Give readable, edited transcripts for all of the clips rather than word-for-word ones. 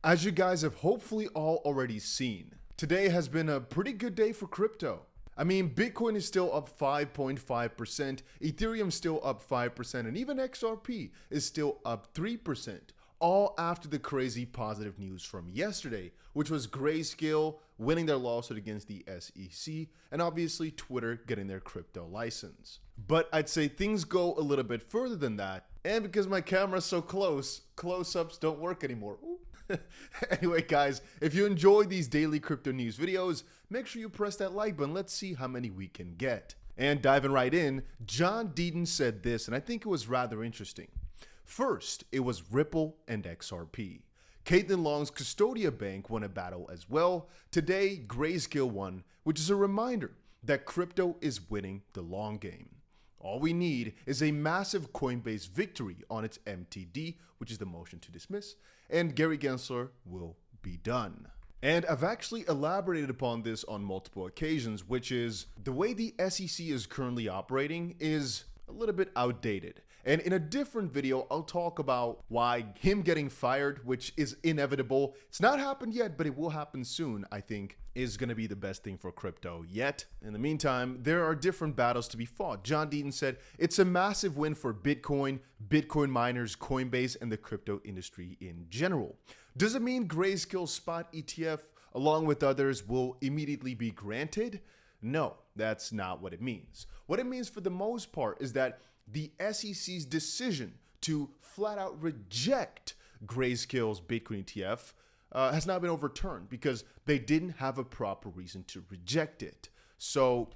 As you guys have hopefully all already seen, today has been a pretty good day for crypto. I mean, Bitcoin is still up 5.5%, Ethereum still up 5%, and even XRP is still up 3%, all after the crazy positive news from yesterday, which was Grayscale winning their lawsuit against the SEC, and obviously Twitter getting their crypto license. But I'd say things go a little bit further than that, and because my camera's so close, close-ups don't work anymore. Anyway, guys, if you enjoy these daily crypto news videos, make sure you press that like button. Let's see how many we can get. And diving right in, John Deaton said this, and I think it was rather interesting. First, it was Ripple and XRP. Caitlin Long's Custodia Bank won a battle as well. Today, Grayscale won, which is a reminder that crypto is winning the long game. All we need is a massive Coinbase victory on its MTD, which is the motion to dismiss, and Gary Gensler will be done. And I've actually elaborated upon this on multiple occasions, which is the way the SEC is currently operating is a little bit outdated. And in a different video, I'll talk about why him getting fired, which is inevitable. It's not happened yet, but it will happen soon, I think, is going to be the best thing for crypto yet. In the meantime, there are different battles to be fought. John Deaton said, it's a massive win for Bitcoin, Bitcoin miners, Coinbase, and the crypto industry in general. Does it mean Grayscale spot ETF, along with others, will immediately be granted? No, that's not what it means. What it means for the most part is that the SEC's decision to flat out reject Grayscale's Bitcoin ETF has not been overturned because they didn't have a proper reason to reject it. So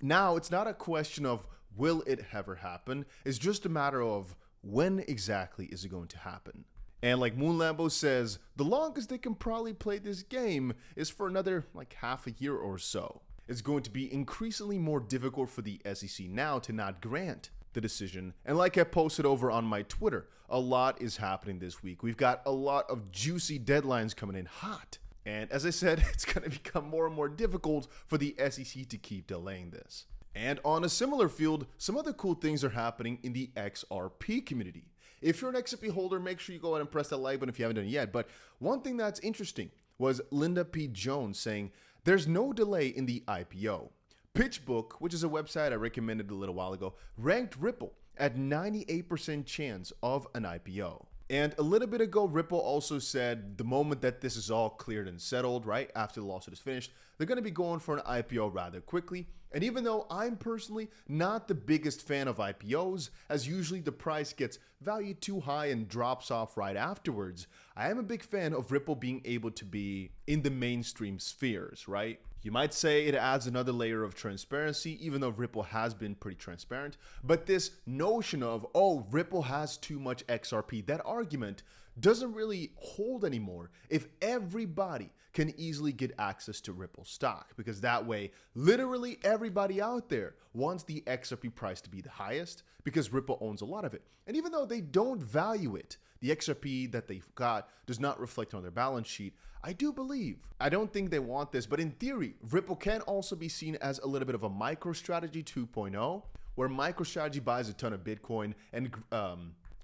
now it's not a question of will it ever happen, it's just a matter of when exactly is it going to happen. And like Moon Lambo says, the longest they can probably play this game is for another like half a year or so. It's going to be increasingly more difficult for the SEC now to not grant the decision. And like I posted over on my Twitter, a lot is happening this week. We've got a lot of juicy deadlines coming in hot. And as I said, it's going to become more and more difficult for the SEC to keep delaying this. And on a similar field, some other cool things are happening in the XRP community. If you're an XRP holder, make sure you go ahead and press that like button if you haven't done it yet. But one thing that's interesting was Linda P. Jones saying, there's no delay in the IPO. PitchBook, which is a website I recommended a little while ago, ranked Ripple at 98% chance of an IPO. And a little bit ago, Ripple also said the moment that this is all cleared and settled, right, after the lawsuit is finished, they're going to be going for an IPO rather quickly. And even though I'm personally not the biggest fan of IPOs, as usually the price gets valued too high and drops off right afterwards, I am a big fan of Ripple being able to be in the mainstream spheres, right? You might say it adds another layer of transparency, even though Ripple has been pretty transparent. But this notion of, oh, Ripple has too much XRP, that argument doesn't really hold anymore if everybody can easily get access to Ripple stock, because that way literally everybody out there wants the XRP price to be the highest because Ripple owns a lot of it. And even though they don't value it, the XRP that they've got does not reflect on their balance sheet. I do believe, I don't think they want this, but in theory, Ripple can also be seen as a little bit of a MicroStrategy 2.0, where MicroStrategy buys a ton of Bitcoin and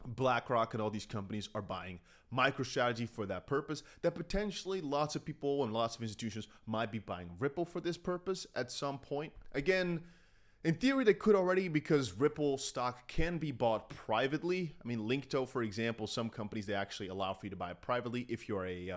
BlackRock and all these companies are buying MicroStrategy for that purpose, that potentially lots of people and lots of institutions might be buying Ripple for this purpose at some point. Again, in theory, they could already, because Ripple stock can be bought privately. I mean, Linkto, for example, some companies, they actually allow for you to buy it privately if you're a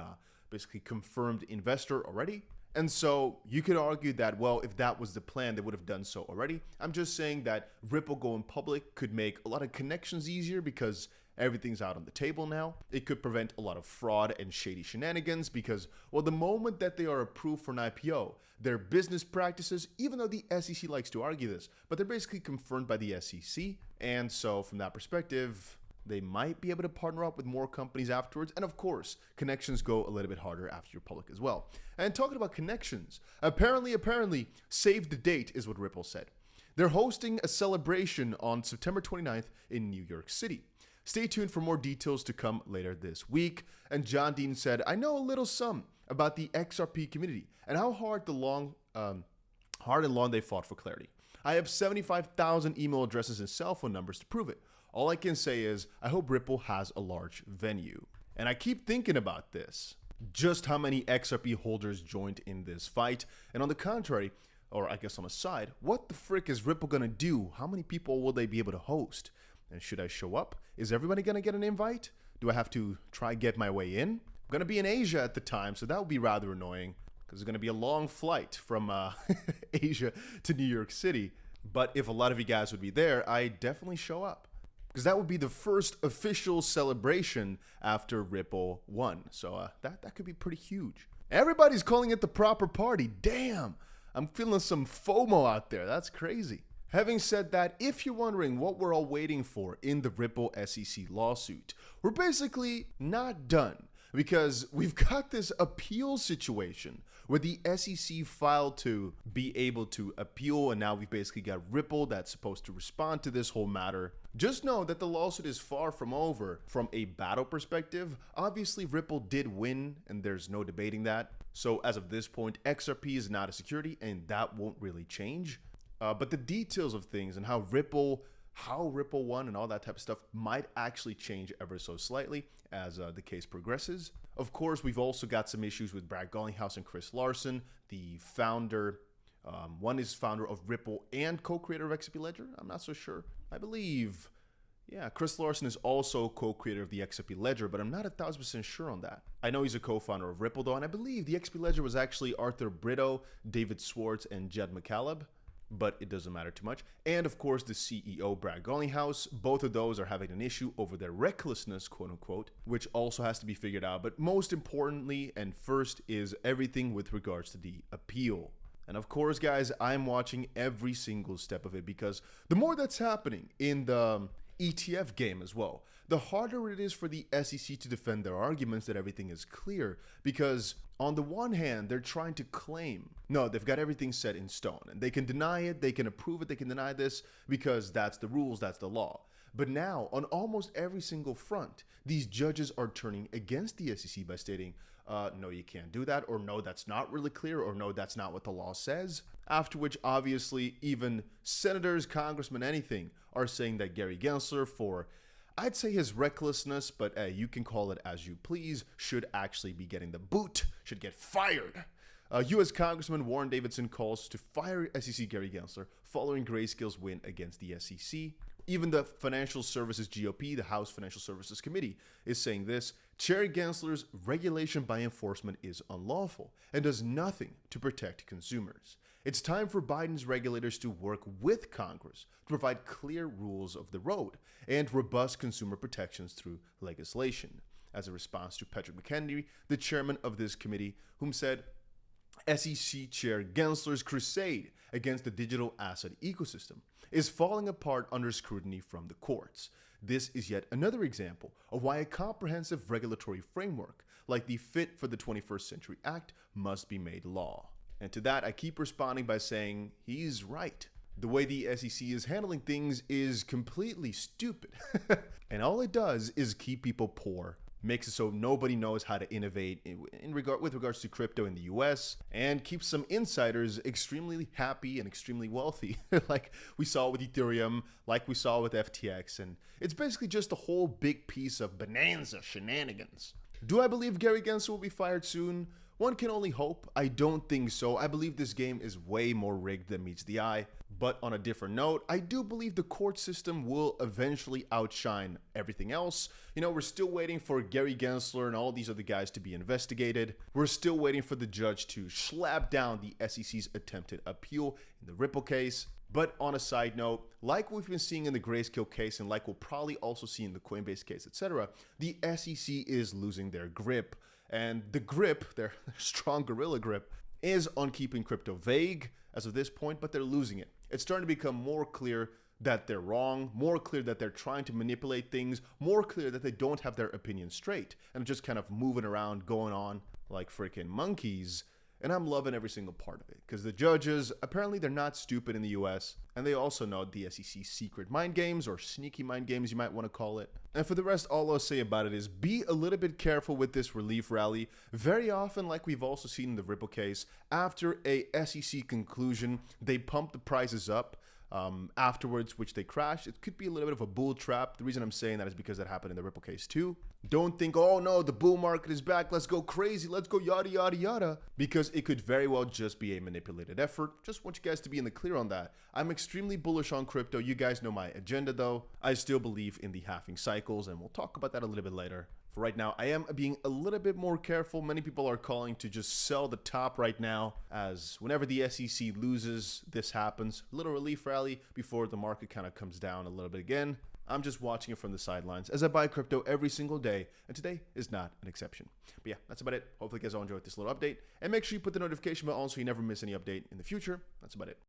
basically confirmed investor already. And so you could argue that, well, if that was the plan, they would have done so already. I'm just saying that Ripple going public could make a lot of connections easier because everything's out on the table now. It could prevent a lot of fraud and shady shenanigans because, well, the moment that they are approved for an IPO, their business practices, even though the SEC likes to argue this, but they're basically confirmed by the SEC. And so from that perspective, they might be able to partner up with more companies afterwards. And of course, connections go a little bit harder after you're public as well. And talking about connections, apparently, save the date is what Ripple said. They're hosting a celebration on September 29th in New York City. Stay tuned for more details to come later this week. And John Deaton said, I know a little some about the XRP community and how hard and long they fought for clarity. I have 75,000 email addresses and cell phone numbers to prove it. All I can say is I hope Ripple has a large venue. And I keep thinking about this. Just how many XRP holders joined in this fight? And on the contrary, or I guess on the side, what the frick is Ripple gonna do? How many people will they be able to host? And should I show up? Is everybody gonna get an invite? Do I have to try get my way in? I'm gonna be in Asia at the time, so that would be rather annoying because it's gonna be a long flight from Asia to New York City. But if a lot of you guys would be there, I definitely show up because that would be the first official celebration after Ripple won. So that could be pretty huge. Everybody's calling it the proper party. Damn. I'm feeling some FOMO out there. That's crazy. Having said that, if you're wondering what we're all waiting for in the Ripple SEC lawsuit, we're basically not done because we've got this appeal situation where the SEC filed to be able to appeal, and now we've basically got Ripple that's supposed to respond to this whole matter. Just know that the lawsuit is far from over. From a battle perspective, obviously Ripple did win, and there's no debating that. So as of this point, XRP is not a security, and that won't really change. But the details of things and how Ripple won and all that type of stuff might actually change ever so slightly as the case progresses. Of course, we've also got some issues with Brad Garlinghouse and Chris Larsen, the founder. One is founder of Ripple and co-creator of XRP Ledger. I'm not so sure. I believe, yeah, Chris Larsen is also co-creator of the XRP Ledger, but I'm not 1,000% sure on that. I know he's a co-founder of Ripple though, and I believe the XRP Ledger was actually Arthur Brito, David Swartz, and Jed McCaleb. But it doesn't matter too much. And of course, the CEO, Brad Garlinghouse, both of those are having an issue over their recklessness, quote unquote, which also has to be figured out. But most importantly and first is everything with regards to the appeal. And of course, guys, I'm watching every single step of it because the more that's happening in the ETF game as well, the harder it is for the SEC to defend their arguments that everything is clear, because on the one hand, they're trying to claim, no, they've got everything set in stone and they can deny it, they can approve it, they can deny this because that's the rules, that's the law. But now on almost every single front, these judges are turning against the SEC by stating, no, you can't do that, or no, that's not really clear, or no, that's not what the law says. After which, obviously, even senators, congressmen, anything are saying that Gary Gensler, for I'd say his recklessness, but you can call it as you please, should actually be getting the boot, should get fired. U.S. Congressman Warren Davidson calls to fire SEC Gary Gensler following Grayscale's win against the SEC. Even the Financial Services GOP, the House Financial Services Committee, is saying this: Chair Gensler's regulation by enforcement is unlawful and does nothing to protect consumers. It's time for Biden's regulators to work with Congress to provide clear rules of the road and robust consumer protections through legislation. As a response to Patrick McHenry, the chairman of this committee, whom said, SEC Chair Gensler's crusade against the digital asset ecosystem is falling apart under scrutiny from the courts. This is yet another example of why a comprehensive regulatory framework like the Fit for the 21st Century Act must be made law. And to that, I keep responding by saying he's right. The way the SEC is handling things is completely stupid. And all it does is keep people poor, makes it so nobody knows how to innovate with regards to crypto in the US, and keeps some insiders extremely happy and extremely wealthy, like we saw with Ethereum, like we saw with FTX, and it's basically just a whole big piece of bonanza shenanigans. Do I believe Gary Gensler will be fired soon? One can only hope. I don't think so. I believe this game is way more rigged than meets the eye. But on a different note, I do believe the court system will eventually outshine everything else. You know, we're still waiting for Gary Gensler and all these other guys to be investigated. We're still waiting for the judge to slap down the SEC's attempted appeal in the Ripple case. But on a side note, like we've been seeing in the Grayscale case and like we'll probably also see in the Coinbase case, etc., the SEC is losing their grip. And the grip, their strong gorilla grip, is on keeping crypto vague as of this point, but they're losing it. It's starting to become more clear that they're wrong, more clear that they're trying to manipulate things, more clear that they don't have their opinion straight, and just kind of moving around, going on like freaking monkeys. And I'm loving every single part of it, because the judges, apparently they're not stupid in the US, and they also know the SEC's secret mind games, or sneaky mind games you might want to call it. And for the rest, all I'll say about it is be a little bit careful with this relief rally. Very often, like we've also seen in the Ripple case, after a SEC conclusion, they pump the prices up. afterwards, which they crashed. It could be a little bit of a bull trap. The reason I'm saying that is because that happened in the Ripple case too. Don't think, oh no, the bull market is back, let's go crazy, let's go yada yada yada, because it could very well just be a manipulated effort. Just want you guys to be in the clear on that. I'm extremely bullish on crypto. You guys know my agenda though. I still believe in the halving cycles, and we'll talk about that a little bit later. For right now, I am being a little bit more careful. Many people are calling to just sell the top right now, as whenever the SEC loses, this happens. A little relief rally before the market kind of comes down a little bit again. I'm just watching it from the sidelines as I buy crypto every single day, and today is not an exception. But yeah, that's about it. Hopefully you guys all enjoyed this little update, and make sure you put the notification bell on so you never miss any update in the future. That's about it.